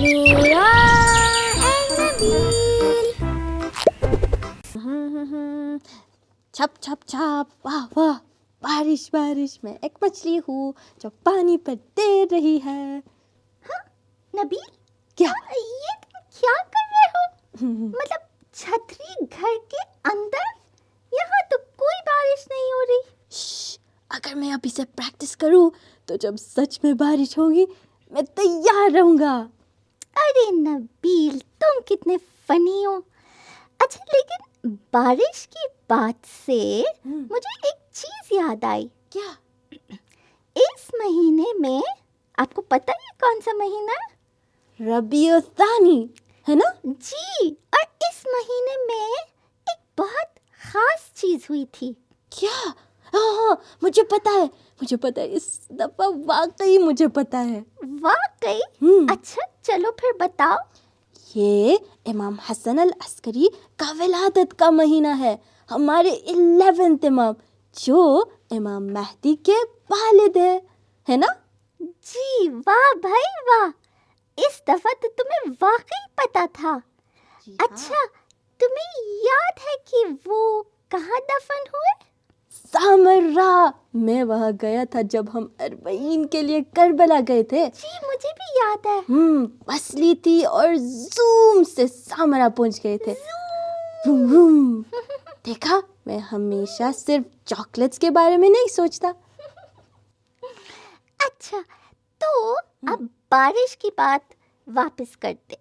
نورا نبیل. چھپ چھپ چھپ واہ واہ بارش بارش میں ایک مچھلی ہوں جو پانی پر تیر رہی ہے. ہاں نبیل کیا یہ تم کیا کر رہے ہو؟ مطلب چھتری گھر کے اندر؟ یہاں تو کوئی بارش نہیں ہو رہی. اگر میں ابھی سے پریکٹس کروں تو جب سچ میں بارش ہوگی میں تیار رہوں گا. ارے نبیل تم کتنے فنی ہو. اچھا لیکن بارش کی بات سے مجھے ایک چیز یاد آئی. کیا؟ اس مہینے میں آپ کو پتہ ہے کون سا مہینہ ہے؟ ربیع الثانی ہے نا؟ جی، اور اس مہینے میں ایک بہت خاص چیز ہوئی تھی. کیا؟ ہاں مجھے پتا ہے اس دفعہ واقعی مجھے پتا ہے. واقعی؟ اچھا چلو پھر بتاؤ. یہ امام حسن العسکری کا ولادت کا مہینہ ہے. ہمارے 11th امام جو امام مہدی کے والد ہے نا؟ جی واہ بھائی واہ، اس دفعہ تو تمہیں واقعی پتا تھا. اچھا تمہیں یاد ہے کہ وہ کہاں دفن ہوئے؟ سامرا. میں وہاں گیا تھا جب ہم 40 کے لیے کربلا گئے تھے. جی مجھے بھی یاد ہے. بس لی تھی اور زوم سے سامرا پہنچ گئے تھے. روم دیکھا میں ہمیشہ صرف چاکلیٹس کے بارے میں نہیں سوچتا. اچھا تو اب بارش کی بات واپس کرتے.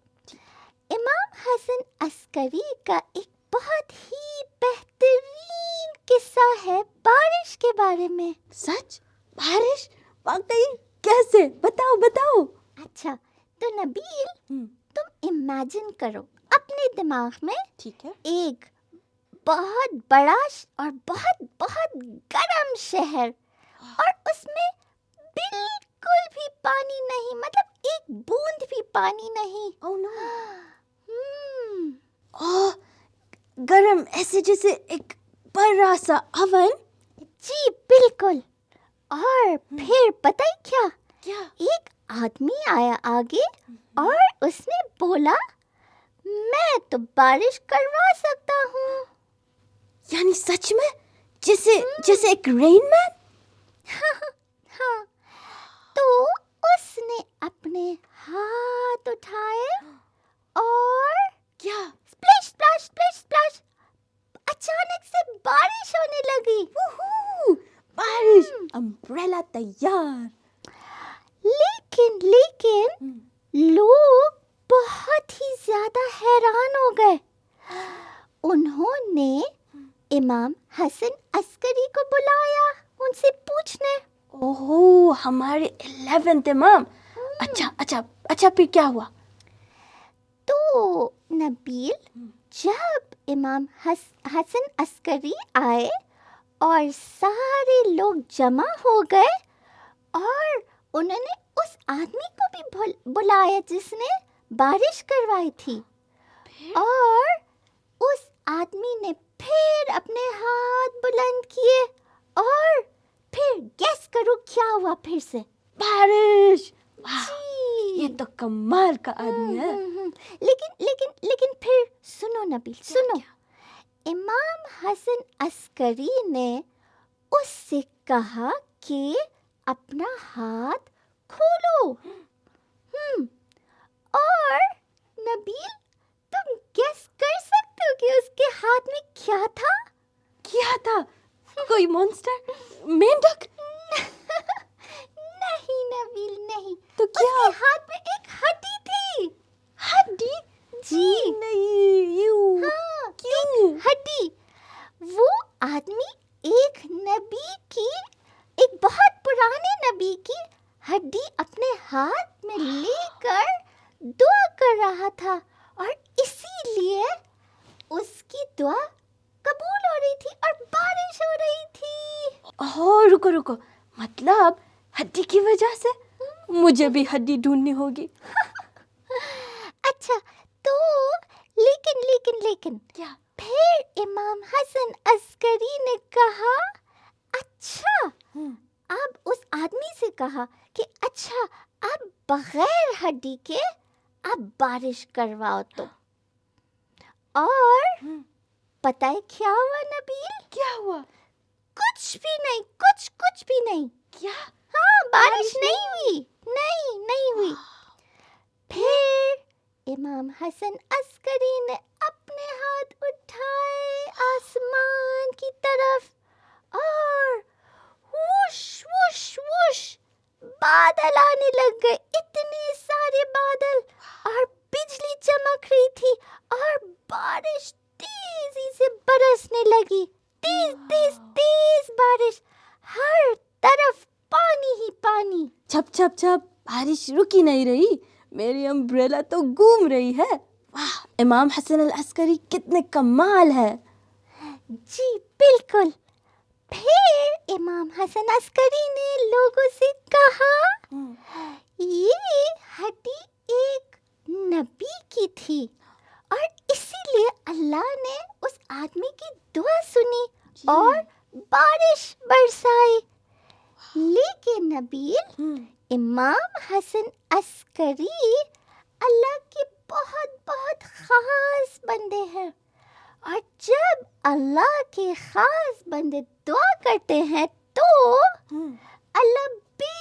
امام حسن عسکری کا ایک بہت ہی بہترین قصہ ہے بارش کے بارے میں. سچ؟ بارش؟ واقعی؟ کیسے؟ بتاؤ. اچھا تو نبیل تم امیجن کرو اپنے دماغ میں ٹھیک ہے. ایک بہت بڑا اور بہت بہت گرم شہر، اور اس میں بالکل بھی پانی نہیں، مطلب ایک بوند بھی پانی نہیں. گرم ایسے جیسے ایک بڑا سا اوون. جی بالکل. اور پھر پتہ ہی کیا؟ ایک آدمی آیا آگے اور اس نے بولا میں تو بارش کروا سکتا ہوں. یعنی سچ میں جیسے ایک رین مین. ہاں تو اس نے اپنے ہاتھ اٹھائے اور کیا؟ سپلش سپلش سپلش سپلش اچانک سے بارش ہونے لگی. بارش. امبریلا تیار. لیکن لوگ بہت ہی زیادہ حیران ہو گئے. انہوں نے امام حسن عسکری کو بلایا ان سے پوچھنے. اوہ ہمارے 11th امام. اچھا پھر کیا ہوا؟ تو نبیل جب امام حسن عسکری آئے اور سارے لوگ جمع ہو گئے اور انہوں نے اس آدمی کو بھی بلایا جس نے بارش کروائی تھی، اور اس آدمی نے پھر اپنے ہاتھ بلند کیے اور پھر گیس کرو کیا ہوا پھر سے؟ بارش. جی یہ تو کمال کا آدمی ہے. لیکن پھر سنو نبیل سنو. امام حسن عسکری نے اس سے کہا کہ اپنا ہاتھ کھولو. اور نبیل تم گیس کر سکتے ہو کہ اس کے ہاتھ میں کیا تھا؟ کوئی مونسٹر؟ مینڈک؟ نہیں نبیل نہیں. تو کیا؟ اس کے ہاتھ میں ایک ہڈی تھی. ہڈی؟ جی نہیں. ہاں کیوں؟ ایک ہڈی. وہ آدمی ایک نبی کی، ایک بہت پرانے نبی کی ہڈی اپنے ہاتھ میں لے کر دعا کر رہا تھا، اور اسی لیے اس کی دعا قبول ہو رہی تھی اور بارش ہو رہی تھی. رکو مطلب ہڈی کی وجہ سے؟ مجھے بھی ہڈی ڈھونڈنی ہوگی. اچھا تو لیکن کیا؟ پھر امام حسن عسکری نے کہا اچھا، اب اس آدمی سے کہا کہ اچھا اب بغیر ہڈی کے اب بارش کرواؤ تو. اور پتہ ہے کیا ہوا نبیل؟ کیا ہوا؟ کچھ بھی نہیں، کچھ بھی نہیں. کیا؟ ہاں، بارش نہیں ہوئی. نہیں ہوئی. پھر امام حسن عسکری نے اپنے ہاتھ اٹھائے آسمان کی طرف اور وش وش وش بادل آنے لگ گئے. اتنے سارے بادل اور بجلی چمک رہی تھی اور بارش تیزی سے برسنے لگی. تیز بارش، ہر طرف پانی ہی پانی. چھپ چھپ چھپ، بارش رک ہی نہیں رہی. میری امبریلا تو گھوم رہی ہے. واہ، امام حسن العسکری کتنے کمال ہے. جی بالکل. پھر امام حسن عسکری نے لوگوں سے کہا یہ ہڈی ایک نبی کی تھی اور اسی لیے اللہ نے اس آدمی کی دعا سنی اور بارش برسائی. لیکن نبیل، امام حسن عسکری اللہ کے بہت خاص بندے ہیں، اور جب اللہ کے خاص بندے دعا کرتے ہیں تو اللہ بے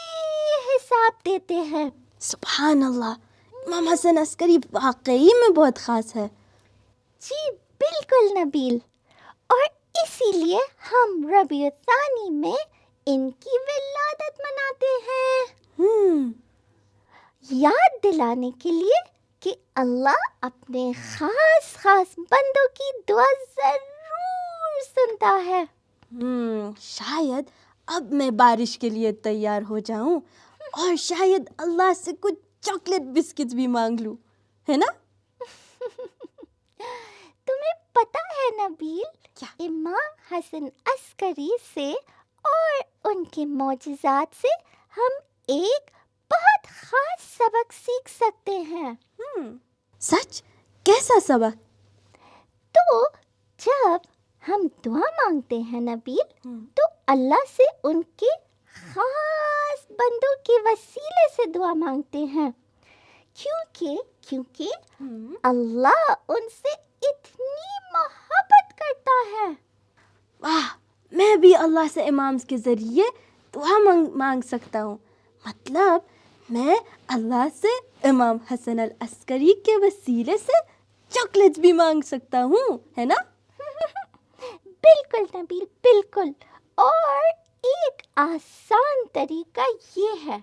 حساب دیتے ہیں. سبحان اللہ، امام حسن عسکری واقعی میں بہت خاص ہے. جی بالکل نبیل. اور اسی لیے ہم ربیع الثانی میں ان کی ولادت مناتے ہیں، یاد دلانے کے لیے کہ اللہ اپنے خاص بندوں کی دعا ضرور سنتا ہے. شاید اب میں بارش کے لیے تیار ہو جاؤں اور شاید اللہ سے کچھ چاکلیٹ بسکٹ بھی مانگ لوں، ہے نا؟ تمہیں پتہ ہے نبیل، کیا؟ امام حسن عسکری سے اور ان کے معجزات سے ہم ایک بہت خاص سبق سیکھ سکتے ہیں. سچ؟ کیسا سبق؟ تو جب ہم دعا مانگتے ہیں نبیل، تو اللہ سے ان کے خاص بندوں کے وسیلے سے دعا مانگتے ہیں، کیونکہ اللہ ان سے اتنی محبت کرتا ہے. واہ، میں بھی اللہ سے امام کے ذریعے دعا مانگ سکتا ہوں. مطلب میں اللہ سے امام حسن العسکری کے وسیلے سے چاکلیٹ بھی مانگ سکتا ہوں، ہے نا؟ بالکل نبیل، بالکل. اور ایک آسان طریقہ یہ ہے،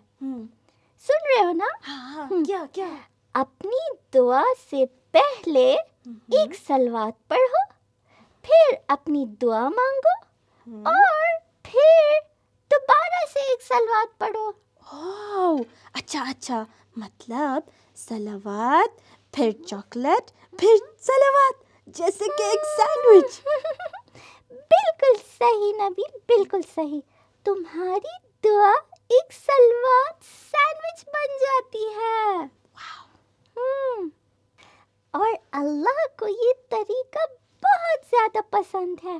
سن رہے ہو نا؟ ہاں، کیا؟ اپنی دعا سے پہلے ایک صلوات پڑھو، پھر اپنی دعا مانگو، اور پھر دوبارہ سے ایک صلوات پڑھو. اچھا، مطلب صلوات، پھر چاکلیٹ، پھر صلوات، جیسے کہ ایک سینڈوچ. بالکل صحیح نبیل، بالکل صحیح. تمہاری دعا ایک صلوات سینڈوچ بن جاتی ہے. اور اللہ کو یہ طریقہ بہت زیادہ پسند ہے،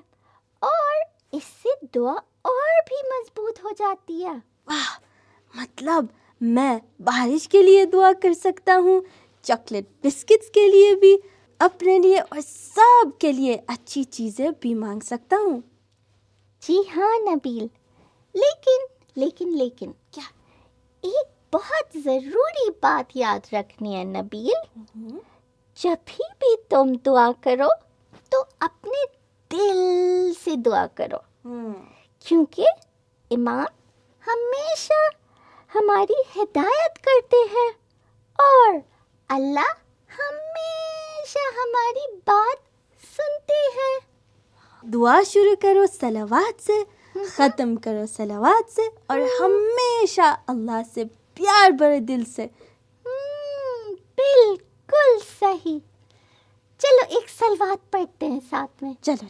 اور اس سے دعا اور بھی مضبوط ہو جاتی ہے. واہ، مطلب میں بارش کے لیے دعا کر سکتا ہوں، چاکلیٹ بسکٹس کے لیے بھی، اپنے لیے اور سب کے لیے اچھی چیزیں بھی مانگ سکتا ہوں. جی ہاں نبیل. لیکن کیا؟ ایک بہت ضروری بات یاد رکھنی ہے نبیل. جب بھی تم دعا کرو تو اپنے دل سے دعا کرو، کیونکہ امام ہمیشہ ہماری ہدایت کرتے ہیں اور اللہ ہمیشہ ہماری بات سنتے ہیں. دعا شروع کرو صلوات سے، ختم کرو صلوات سے، اور ہمیشہ اللہ سے پیار بھرے دل سے. بالکل صحیح. چلو ایک صلوات پڑھتے ہیں ساتھ میں. چلو.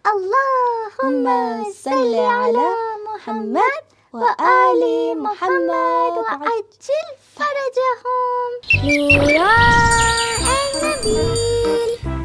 اللہم صلی علی محمد وآل محمد وعجل فرجہم. نورا اے نبیل